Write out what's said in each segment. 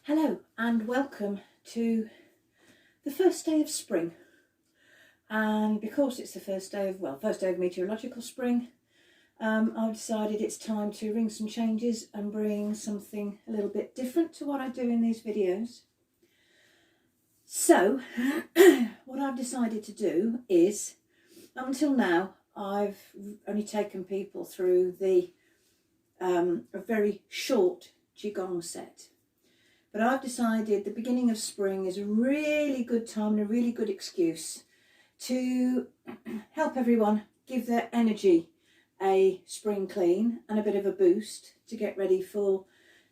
Hello and welcome to the first day of spring, and because it's the first day of meteorological spring, I've decided it's time to ring some changes and bring something a little bit different to what I do in these videos. So what I've decided to do is, up until now I've only taken people through the a very short Qigong set. But I've decided the beginning of spring is a really good time and a really good excuse to help everyone give their energy a spring clean and a bit of a boost to get ready for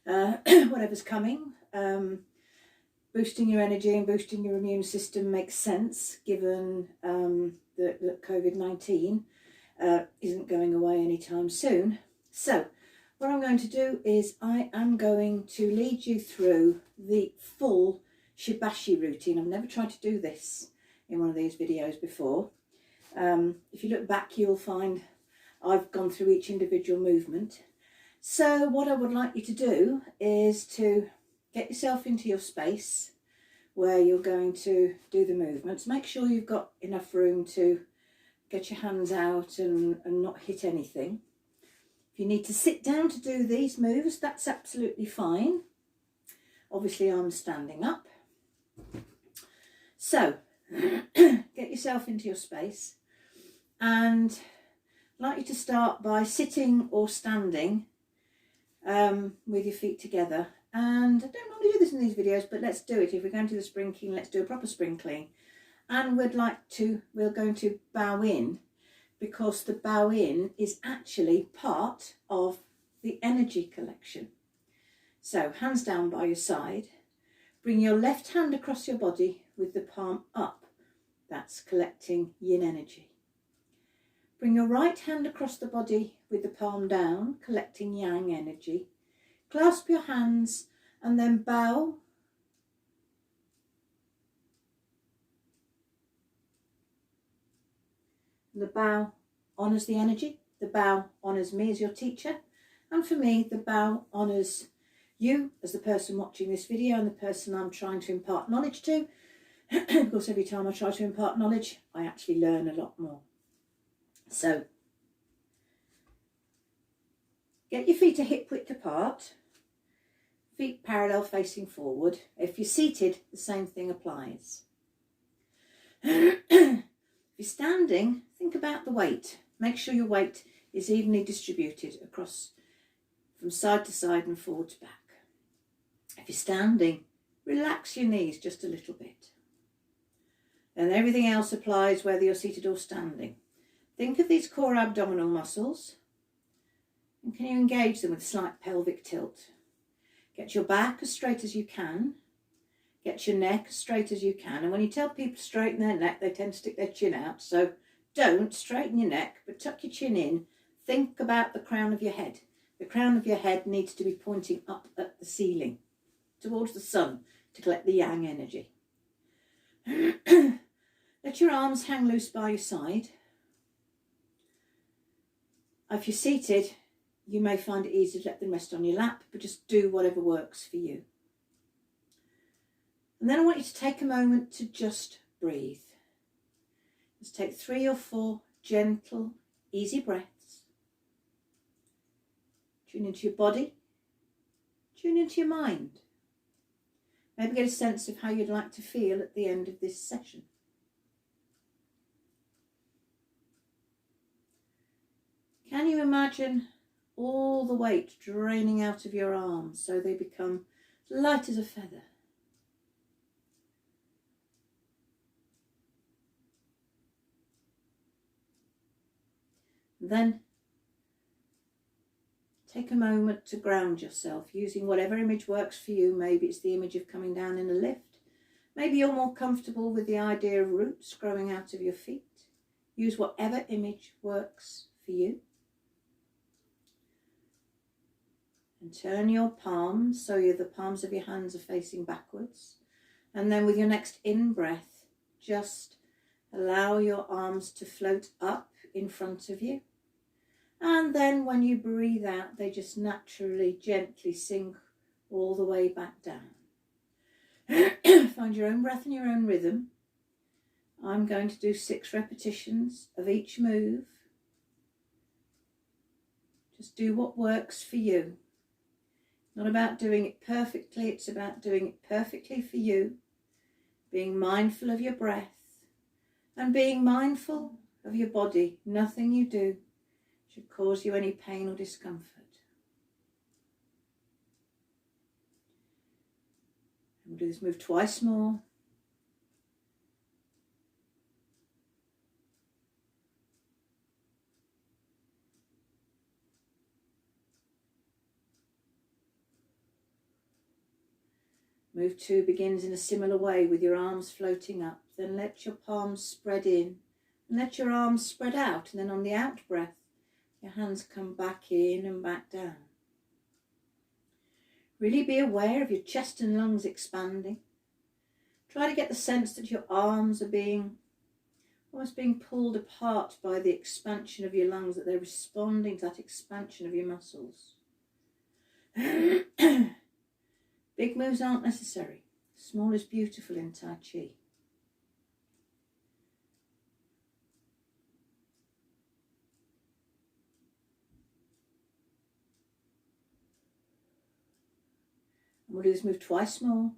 whatever's coming. Boosting your energy and boosting your immune system makes sense given that COVID-19 isn't going away anytime soon. So what I'm going to do is I am going to lead you through the full Shibashi routine. I've never tried to do this in one of these videos before. If you look back, you'll find I've gone through each individual movement. So what I would like you to do is to get yourself into your space where you're going to do the movements. Make sure you've got enough room to get your hands out and not hit anything. If you need to sit down to do these moves, that's absolutely fine. Obviously, I'm standing up. So, get yourself into your space, and I'd like you to start by sitting or standing with your feet together. And I don't normally do this in these videos, but let's do it. If we're going to do the spring clean, let's do a proper spring clean. And we're going to bow in, because the bow in is actually part of the energy collection. So hands down by your side, bring your left hand across your body with the palm up. That's collecting yin energy. Bring your right hand across the body with the palm down, collecting yang energy. Clasp your hands and then bow. The bow honours the energy, the bow honours me as your teacher, and for me the bow honours you as the person watching this video and the person I'm trying to impart knowledge to. Of course, every time I try to impart knowledge, I actually learn a lot more. So, get your feet a hip width apart, feet parallel facing forward. If you're seated, the same thing applies. If you're standing, think about the weight. Make sure your weight is evenly distributed across from side to side and forward to back. If you're standing, relax your knees just a little bit. And everything else applies whether you're seated or standing. Think of these core abdominal muscles, and can you engage them with a slight pelvic tilt? Get your back as straight as you can. Get your neck as straight as you can. And when you tell people to straighten their neck, they tend to stick their chin out. So don't straighten your neck, but tuck your chin in. Think about the crown of your head. The crown of your head needs to be pointing up at the ceiling, towards the sun, to collect the yang energy. Let your arms hang loose by your side. If you're seated, you may find it easy to let them rest on your lap, but just do whatever works for you. And then I want you to take a moment to just breathe. Just take 3 or 4 gentle, easy breaths. Tune into your body. Tune into your mind. Maybe get a sense of how you'd like to feel at the end of this session. Can you imagine all the weight draining out of your arms so they become light as a feather? Then take a moment to ground yourself using whatever image works for you. Maybe it's the image of coming down in a lift. Maybe you're more comfortable with the idea of roots growing out of your feet. Use whatever image works for you. And turn your palms so the palms of your hands are facing backwards. And then with your next in-breath, just allow your arms to float up in front of you. And then when you breathe out, they just naturally, gently sink all the way back down. Find your own breath and your own rhythm. I'm going to do 6 repetitions of each move. Just do what works for you. Not about doing it perfectly, it's about doing it perfectly for you. Being mindful of your breath and being mindful of your body. Nothing you do should cause you any pain or discomfort. We'll do this move twice more. Move 2 begins in a similar way with your arms floating up. Then let your palms spread in and let your arms spread out. And then on the out breath, your hands come back in and back down. Really be aware of your chest and lungs expanding. Try to get the sense that your arms are almost being pulled apart by the expansion of your lungs, that they're responding to that expansion of your muscles. Big moves aren't necessary. Small is beautiful in Tai Chi. And we'll do this move twice more.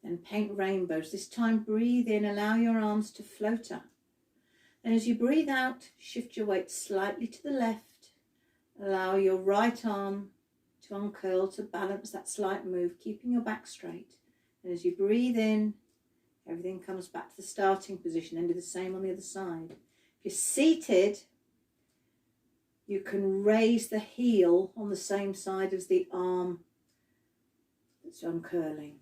And paint rainbows. This time breathe in, allow your arms to float up. And as you breathe out, shift your weight slightly to the left. Allow your right arm to uncurl, to balance that slight move, keeping your back straight. And as you breathe in, everything comes back to the starting position, and do the same on the other side. If you're seated, you can raise the heel on the same side as the arm that's uncurling.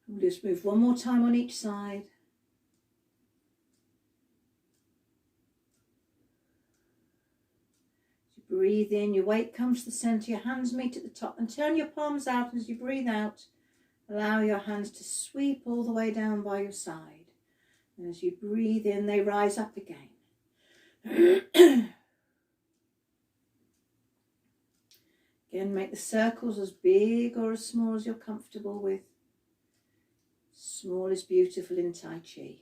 We'll just move one more time on each side. As you breathe in, your weight comes to the centre, your hands meet at the top, and turn your palms out. As you breathe out, allow your hands to sweep all the way down by your side. And as you breathe in, they rise up again. Again, make the circles as big or as small as you're comfortable with. Small is beautiful in Tai Chi.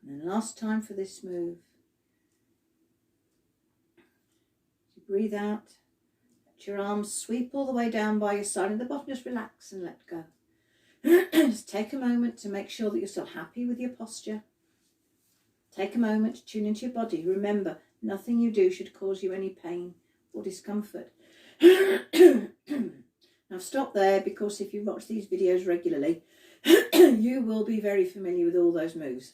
And then last time for this move. As you breathe out, let your arms sweep all the way down by your side, and the bottom just relax and let go. Just take a moment to make sure that you're still happy with your posture. Take a moment to tune into your body. Remember, nothing you do should cause you any pain or discomfort. Now stop there, because if you watch these videos regularly, you will be very familiar with all those moves.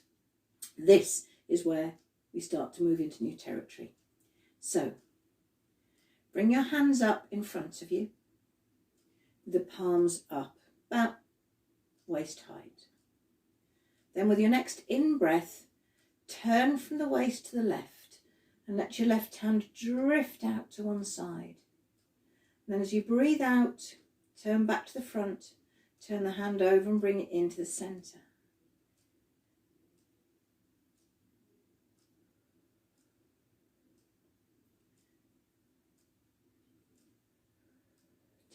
This is where we start to move into new territory. So, bring your hands up in front of you, the palms up, about waist height. Then with your next in-breath, turn from the waist to the left and let your left hand drift out to one side. And then as you breathe out, turn back to the front, turn the hand over and bring it into the centre.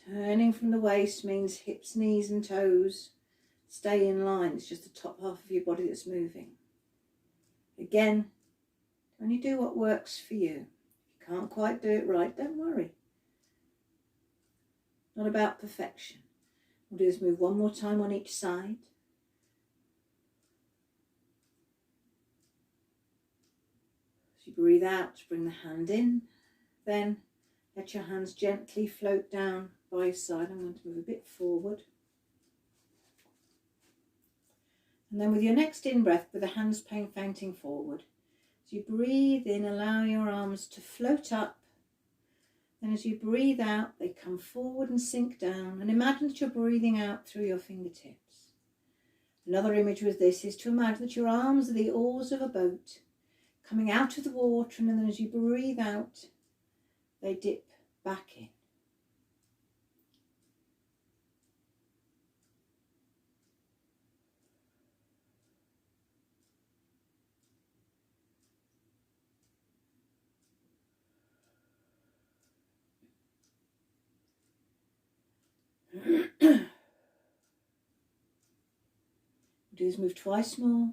Turning from the waist means hips, knees and toes stay in line. It's just the top half of your body that's moving. Again, only do what works for you. If you can't quite do it right, don't worry. Not about perfection. We'll do this move one more time on each side. As you breathe out, bring the hand in. Then let your hands gently float down by your side. I'm going to move a bit forward. And then with your next in-breath, with the hands pointing forward, as you breathe in, allow your arms to float up. And as you breathe out, they come forward and sink down. And imagine that you're breathing out through your fingertips. Another image with this is to imagine that your arms are the oars of a boat coming out of the water, and then as you breathe out, they dip back in. Do this move twice more.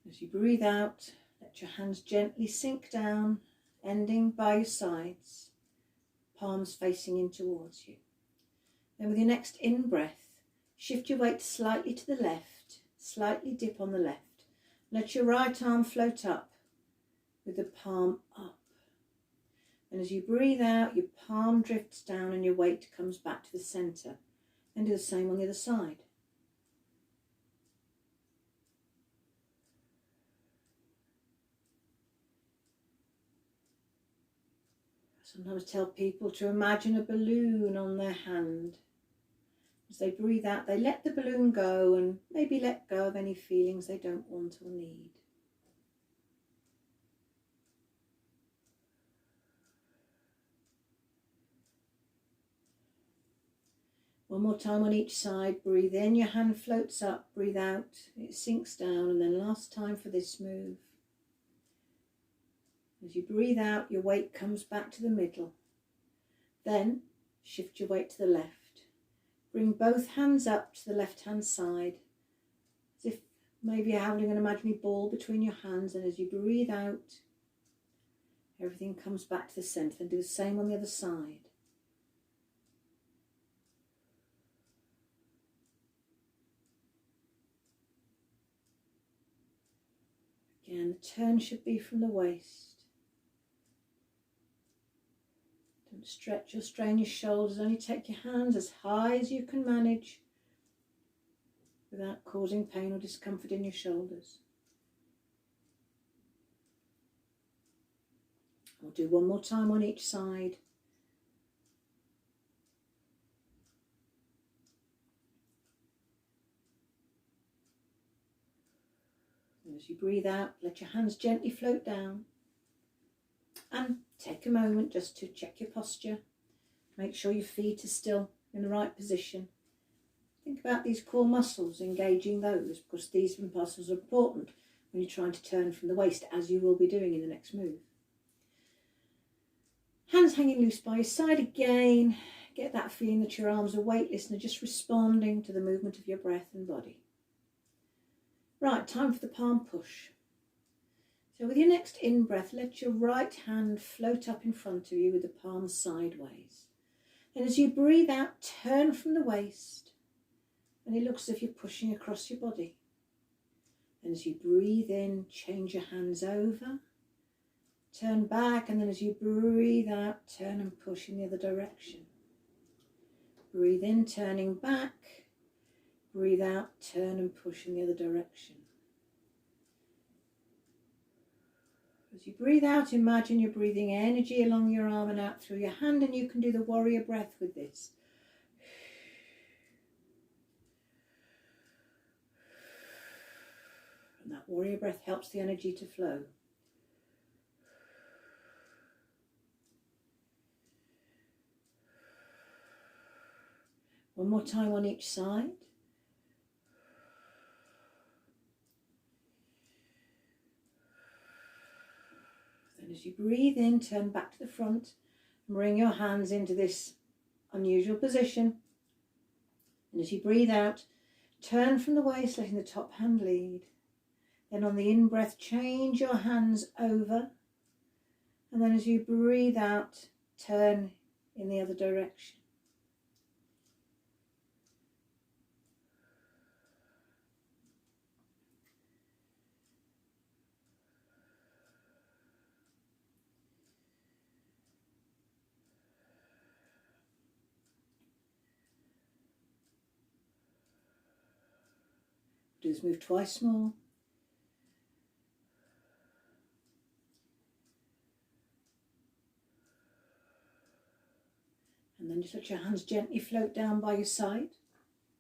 As you breathe out, let your hands gently sink down, ending by your sides, palms facing in towards you. Then with your next in-breath, shift your weight slightly to the left, slightly dip on the left. Let your right arm float up with the palm up. And as you breathe out, your palm drifts down and your weight comes back to the centre. And do the same on the other side. I sometimes tell people to imagine a balloon on their hand. As they breathe out, they let the balloon go and maybe let go of any feelings they don't want or need. One more time on each side. Breathe in, your hand floats up. Breathe out, it sinks down. And then last time for this move. As you breathe out, your weight comes back to the middle. Then shift your weight to the left. Bring both hands up to the left-hand side, as if maybe you're having an imaginary ball between your hands. And as you breathe out, everything comes back to the centre. And do the same on the other side. Again, the turn should be from the waist. Don't stretch or strain your shoulders. Only take your hands as high as you can manage without causing pain or discomfort in your shoulders. We'll do one more time on each side. And as you breathe out, let your hands gently float down. And take a moment just to check your posture. Make sure your feet are still in the right position. Think about these core muscles, engaging those, because these muscles are important when you're trying to turn from the waist, as you will be doing in the next move. Hands hanging loose by your side again. Get that feeling that your arms are weightless and are just responding to the movement of your breath and body. Right, time for the palm push. So with your next in-breath, let your right hand float up in front of you with the palm sideways. And as you breathe out, turn from the waist. And it looks as if you're pushing across your body. And as you breathe in, change your hands over. Turn back, and then as you breathe out, turn and push in the other direction. Breathe in, turning back. Breathe out, turn and push in the other direction. As you breathe out, imagine you're breathing energy along your arm and out through your hand, and you can do the warrior breath with this. And that warrior breath helps the energy to flow. One more time on each side. Then as you breathe in, turn back to the front and bring your hands into this unusual position. And as you breathe out, turn from the waist, letting the top hand lead. Then on the in-breath, change your hands over. And then as you breathe out, turn in the other direction. Do this move twice more. And then just let your hands gently float down by your side.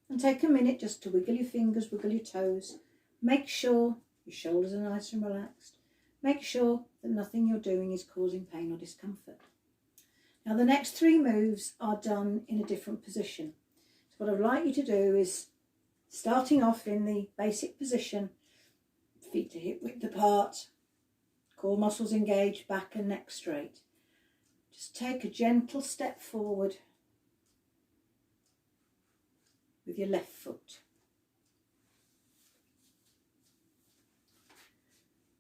And take a minute just to wiggle your fingers, wiggle your toes. Make sure your shoulders are nice and relaxed. Make sure that nothing you're doing is causing pain or discomfort. Now the next 3 moves are done in a different position. So what I'd like you to do is, starting off in the basic position, feet to hip width apart, core muscles engaged, back and neck straight. Just take a gentle step forward with your left foot.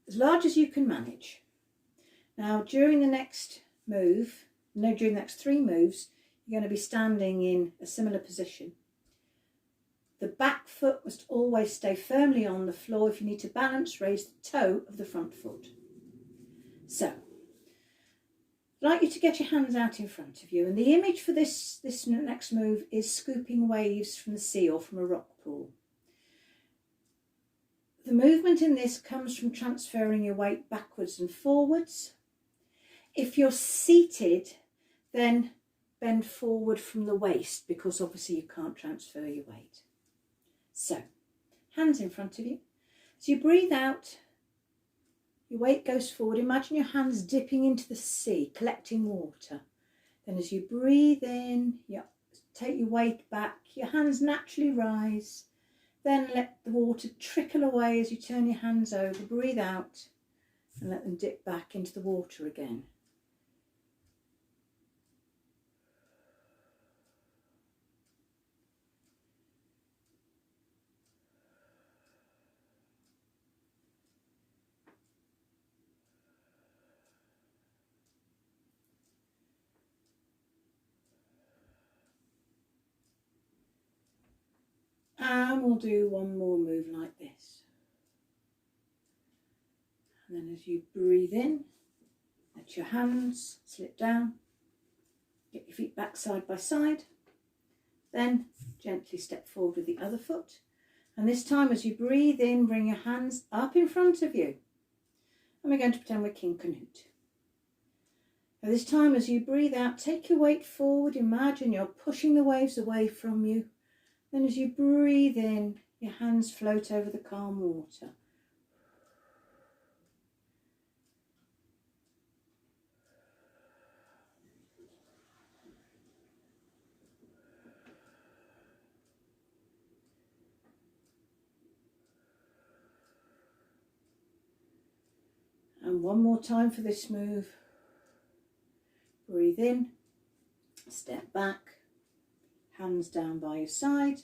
As large as you can manage. Now during the next 3 moves, you're going to be standing in a similar position. The back foot must always stay firmly on the floor. If you need to balance, raise the toe of the front foot. So, I'd like you to get your hands out in front of you, and the image for this next move is scooping waves from the sea or from a rock pool. The movement in this comes from transferring your weight backwards and forwards. If you're seated, then bend forward from the waist, because obviously you can't transfer your weight. So, hands in front of you. As you breathe out, your weight goes forward. Imagine your hands dipping into the sea, collecting water. Then as you breathe in, you take your weight back, your hands naturally rise. Then let the water trickle away as you turn your hands over. Breathe out and let them dip back into the water again. And we'll do one more move like this. And then as you breathe in, let your hands slip down. Get your feet back side by side. Then gently step forward with the other foot. And this time as you breathe in, bring your hands up in front of you. And we're going to pretend we're King Canute. Now this time as you breathe out, take your weight forward. Imagine you're pushing the waves away from you. Then as you breathe in, your hands float over the calm water. And one more time for this move. Breathe in, step back, hands down by your side,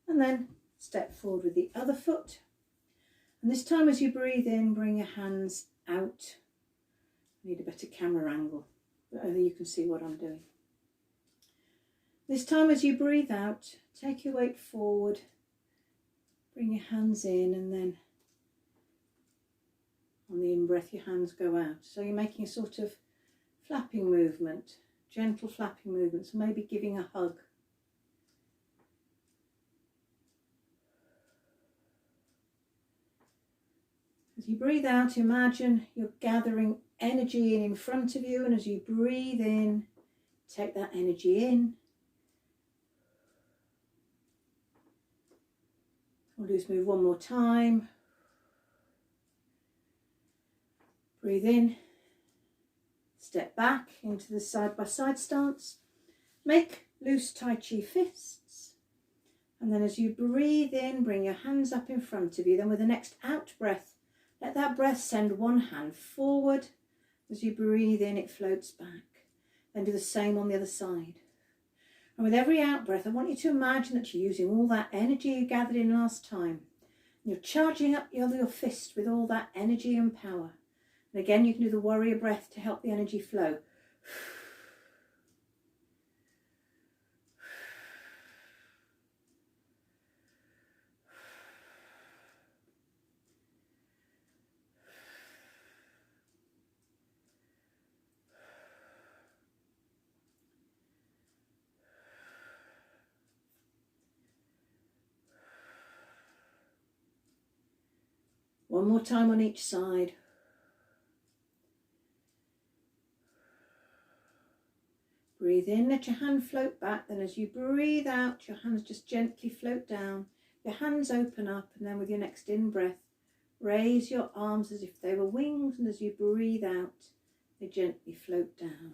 and then step forward with the other foot. And this time as you breathe in, bring your hands out. I need a better camera angle, but only you can see what I'm doing. This time as you breathe out, take your weight forward, bring your hands in, and then on the in-breath your hands go out. So you're making a sort of flapping movement, gentle flapping movements, maybe giving a hug. As you breathe out, imagine you're gathering energy in front of you, and as you breathe in, take that energy in. We'll do this move one more time. Breathe in, step back into the side-by-side stance. Make loose Tai Chi fists. And then as you breathe in, bring your hands up in front of you. Then with the next out breath, let that breath send one hand forward. As you breathe in, it floats back. Then do the same on the other side. And with every out breath, I want you to imagine that you're using all that energy you gathered in last time. And you're charging up your fist with all that energy and power. And again, you can do the warrior breath to help the energy flow. One more time on each side. Breathe in, let your hand float back. Then as you breathe out, your hands just gently float down. Your hands open up, and then with your next in-breath, raise your arms as if they were wings, and as you breathe out, they gently float down.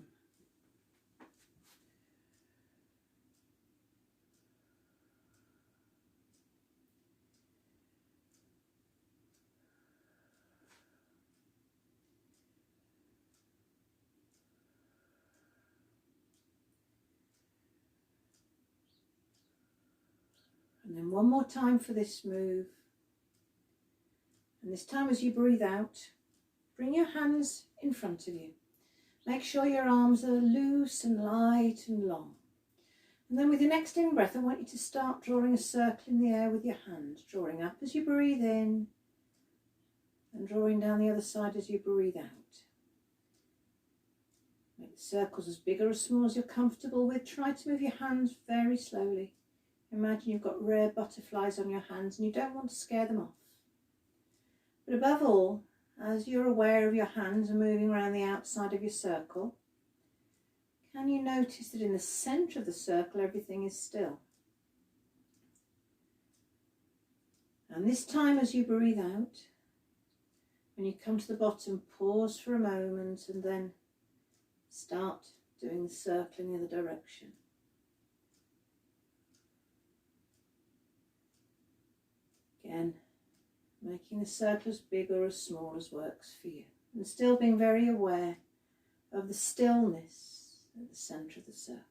And then one more time for this move. And this time as you breathe out, bring your hands in front of you. Make sure your arms are loose and light and long. And then with your next in-breath, I want you to start drawing a circle in the air with your hands, drawing up as you breathe in and drawing down the other side as you breathe out. Make the circles as big or as small as you're comfortable with. Try to move your hands very slowly. Imagine you've got rare butterflies on your hands and you don't want to scare them off. But above all, as you're aware of your hands and moving around the outside of your circle, can you notice that in the centre of the circle everything is still? And this time as you breathe out, when you come to the bottom, pause for a moment and then start doing the circle in the other direction. Again, making the circle as big or as small as works for you, and still being very aware of the stillness at the centre of the circle.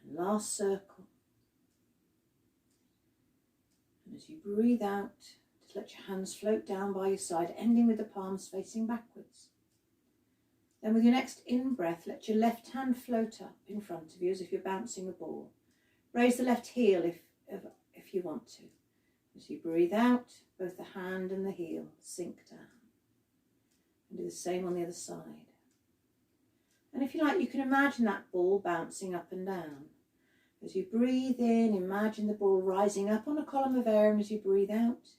And last circle. And as you breathe out, just let your hands float down by your side, ending with the palms facing backwards. Then with your next in-breath, let your left hand float up in front of you as if you're bouncing a ball. Raise the left heel if you want to. As you breathe out, both the hand and the heel sink down. And do the same on the other side. And if you like, you can imagine that ball bouncing up and down. As you breathe in, imagine the ball rising up on a column of air, and as you breathe out,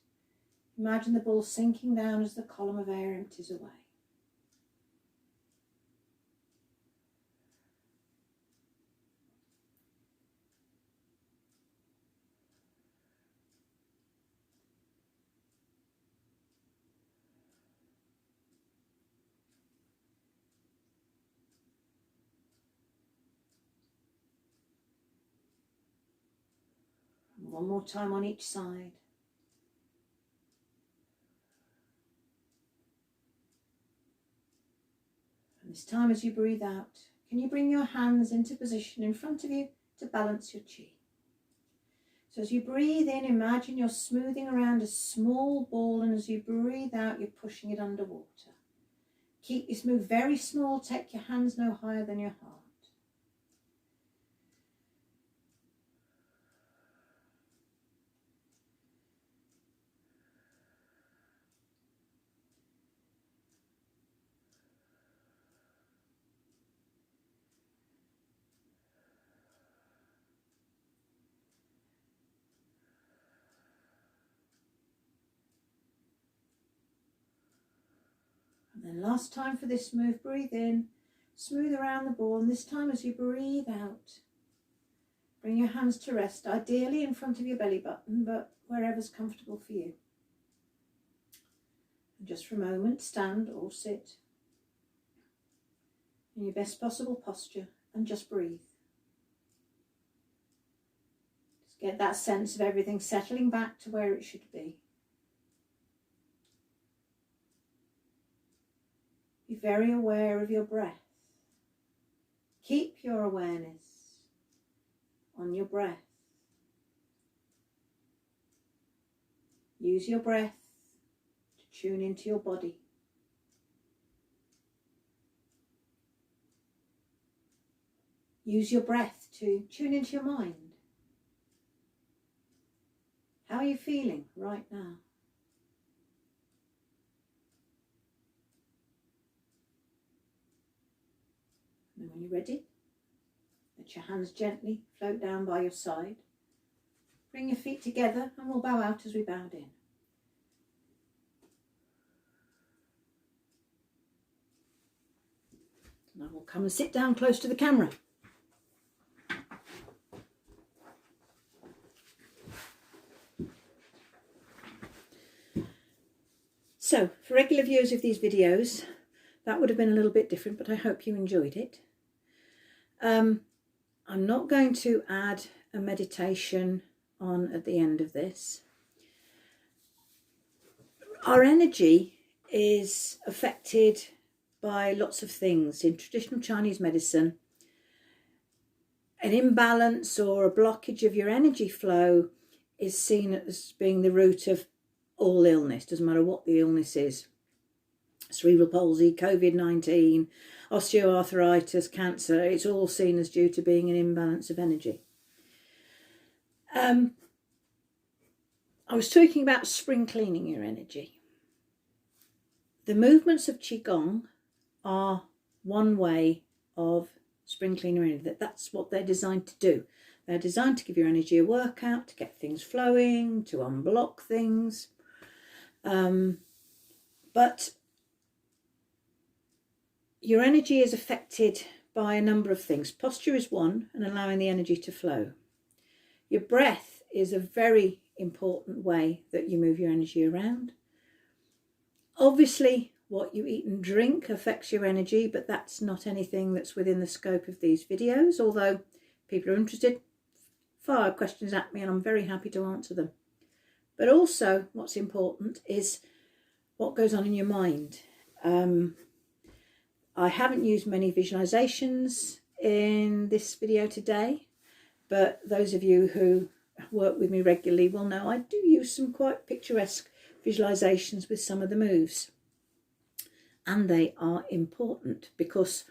imagine the ball sinking down as the column of air empties away. One more time on each side. And this time as you breathe out, can you bring your hands into position in front of you to balance your chi? So as you breathe in, imagine you're smoothing around a small ball, and as you breathe out, you're pushing it underwater. Keep this move very small, take your hands no higher than your heart. And then last time for this move, breathe in, smooth around the ball, and this time as you breathe out, bring your hands to rest, ideally in front of your belly button, but wherever's comfortable for you. And just for a moment, stand or sit in your best possible posture and just breathe. Just get that sense of everything settling back to where it should be. Be very aware of your breath. Keep your awareness on your breath. Use your breath to tune into your body. Use your breath to tune into your mind. How are you feeling right now? And when you're ready, Let your hands gently float down by your side. Bring your feet together and we'll bow out as we bowed in. And I will come and sit down close to the camera. So, for regular viewers of these videos, that would have been a little bit different, but I hope you enjoyed it. I'm not going to add a meditation on at the end of this. Our energy is affected by lots of things. In traditional Chinese medicine, an imbalance or a blockage of your energy flow is seen as being the root of all illness, doesn't matter what the illness is. Cerebral palsy, COVID-19, osteoarthritis, cancer, it's all seen as due to being an imbalance of energy. I was talking about spring cleaning your energy. The movements of Qigong are one way of spring cleaning your energy. That's what they're designed to do. They're designed to give your energy a workout, to get things flowing, to unblock things. But your energy is affected by a number of things. Posture is one, and allowing the energy to flow. Your breath is a very important way that you move your energy around. Obviously, what you eat and drink affects your energy, but that's not anything that's within the scope of these videos, although people are interested, fire questions at me and I'm very happy to answer them. But also what's important is what goes on in your mind. I haven't used many visualizations in this video today, but those of you who work with me regularly will know I do use some quite picturesque visualizations with some of the moves. And they are important because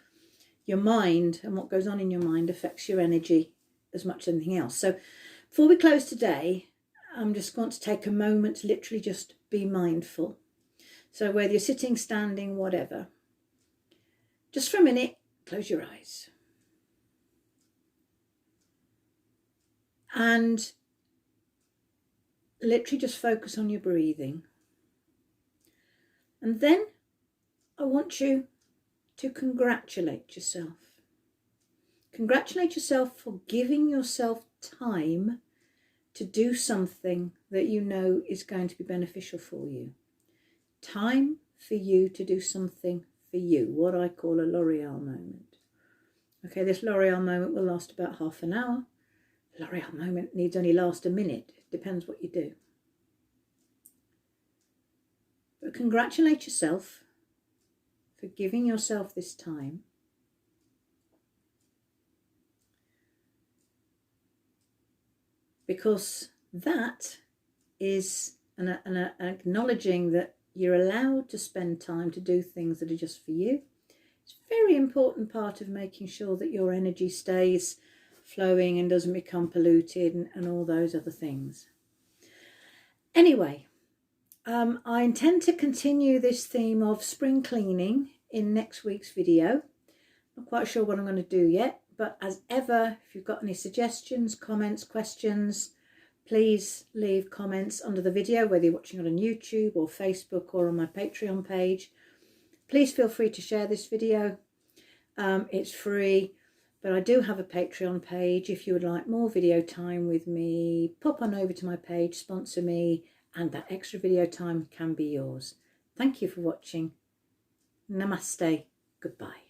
your mind and what goes on in your mind affects your energy as much as anything else. So before we close today, I'm just going to take a moment to literally just be mindful. So whether you're sitting, standing, whatever, just for a minute, close your eyes. And literally just focus on your breathing. And then I want you to congratulate yourself. Congratulate yourself for giving yourself time to do something that you know is going to be beneficial for you. Time for you to do something for you, what I call a L'Oreal moment. Okay, this L'Oreal moment will last about half an hour. L'Oreal moment needs only last a minute. Depends what you do. But congratulate yourself for giving yourself this time. Because that is an acknowledging that you're allowed to spend time to do things that are just for you. It's a very important part of making sure that your energy stays flowing and doesn't become polluted and all those other things. Anyway, I intend to continue this theme of spring cleaning in next week's video. Not quite sure what I'm going to do yet, but as ever, if you've got any suggestions, comments, questions, please leave comments under the video, whether you're watching it on YouTube or Facebook or on my Patreon page. Please feel free to share this video. It's free, but I do have a Patreon page. If you would like more video time with me, pop on over to my page, sponsor me, and that extra video time can be yours. Thank you for watching. Namaste. Goodbye.